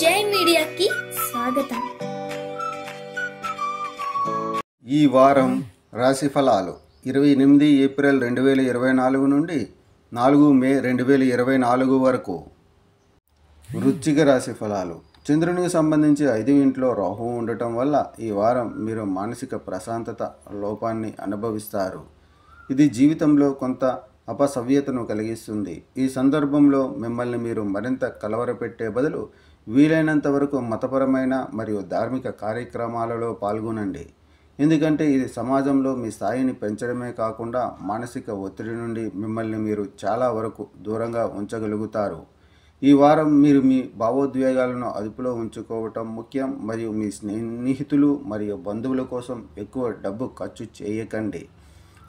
జై మీడియాకి స్వాగతం. ఈ వారం రాశి ఫలాలు 28 ఏప్రిల్ 2024 నుండి 4 మే 2024 వరకు. వృశ్చిక రాశి ఫలాలు. చంద్రునికి సంబంధించి 5వ ఇంట్లో రాహువు ఉండటం వల్ల ఈ వారం మీరు మానసిక ప్రశాంతత లోపాన్ని అనుభవిస్తారు. ఇది జీవితంలో కొంత అపసవ్యతను కలిగిస్తుంది. ఈ సందర్భంలో మిమ్మల్ని మీరు మరింత కలవరపెట్టే బదులు వీలైనంత వరకు మతపరమైన మరియు ధార్మిక కార్యక్రమాలలో పాల్గొనండి. ఎందుకంటే ఇది సమాజంలో మీ స్థాయిని పెంచడమే కాకుండా మానసిక ఒత్తిడి నుండి మిమ్మల్ని మీరు చాలా వరకు దూరంగా ఉంచగలుగుతారు. ఈ వారం మీరు మీ భావోద్వేగాలను అదుపులో ఉంచుకోవటం ముఖ్యం మరియు మీ స్నేహితులు మరియు బంధువుల కోసం ఎక్కువ డబ్బు ఖర్చు చేయకండి.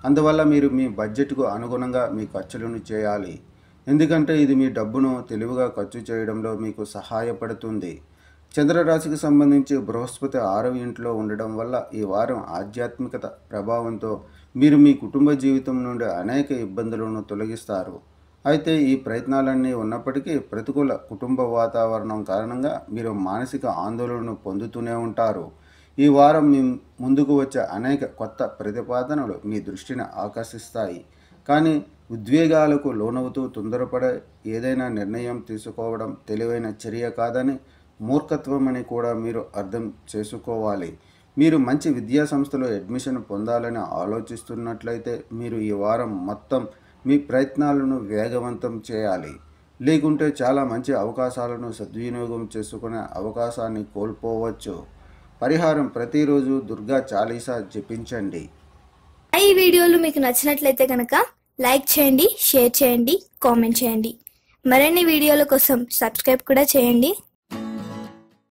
అందువల్ల మీరు మీ బడ్జెట్కు అనుగుణంగా మీ ఖర్చులను చేయాలి, ఎందుకంటే ఇది మీ డబ్బును తెలివిగా ఖర్చు చేయడంలో మీకు సహాయపడుతుంది. చంద్రరాశికి సంబంధించి బృహస్పతి 6వ ఇంట్లో ఉండడం వల్ల ఈ వారం ఆధ్యాత్మికత ప్రభావంతో మీరు మీ కుటుంబ జీవితం నుండి అనేక ఇబ్బందులను తొలగిస్తారు. అయితే ఈ ప్రయత్నాలన్నీ ఉన్నప్పటికీ ప్రతికూల కుటుంబ వాతావరణం కారణంగా మీరు మానసిక ఆందోళనను పొందుతూనే ఉంటారు. ఈ వారం మీ ముందుకు వచ్చే అనేక కొత్త ప్రతిపాదనలు మీ దృష్టిని ఆకర్షిస్తాయి, కానీ ఉద్వేగాలకు లోనవుతూ తొందరపడే ఏదైనా నిర్ణయం తీసుకోవడం తెలివైన చర్య కాదని, మూర్ఖత్వమని కూడా మీరు అర్థం చేసుకోవాలి. మీరు మంచి విద్యా సంస్థలో అడ్మిషన్ పొందాలని ఆలోచిస్తున్నట్లయితే మీరు ఈ వారం మొత్తం మీ ప్రయత్నాలను వేగవంతం చేయాలి, లేకుంటే చాలా మంచి అవకాశాలను సద్వినియోగం చేసుకునే అవకాశాన్ని కోల్పోవచ్చు. పరిహారం: ప్రతిరోజు దుర్గా చాలీసా జపించండి. ఈ వీడియోలు మీకు నచ్చినట్లయితే కనుక లైక్ చేయండి, షేర్ చేయండి, కామెంట్ చేయండి. మరిన్ని వీడియోల కోసం సబ్స్క్రైబ్ కూడా చేయండి.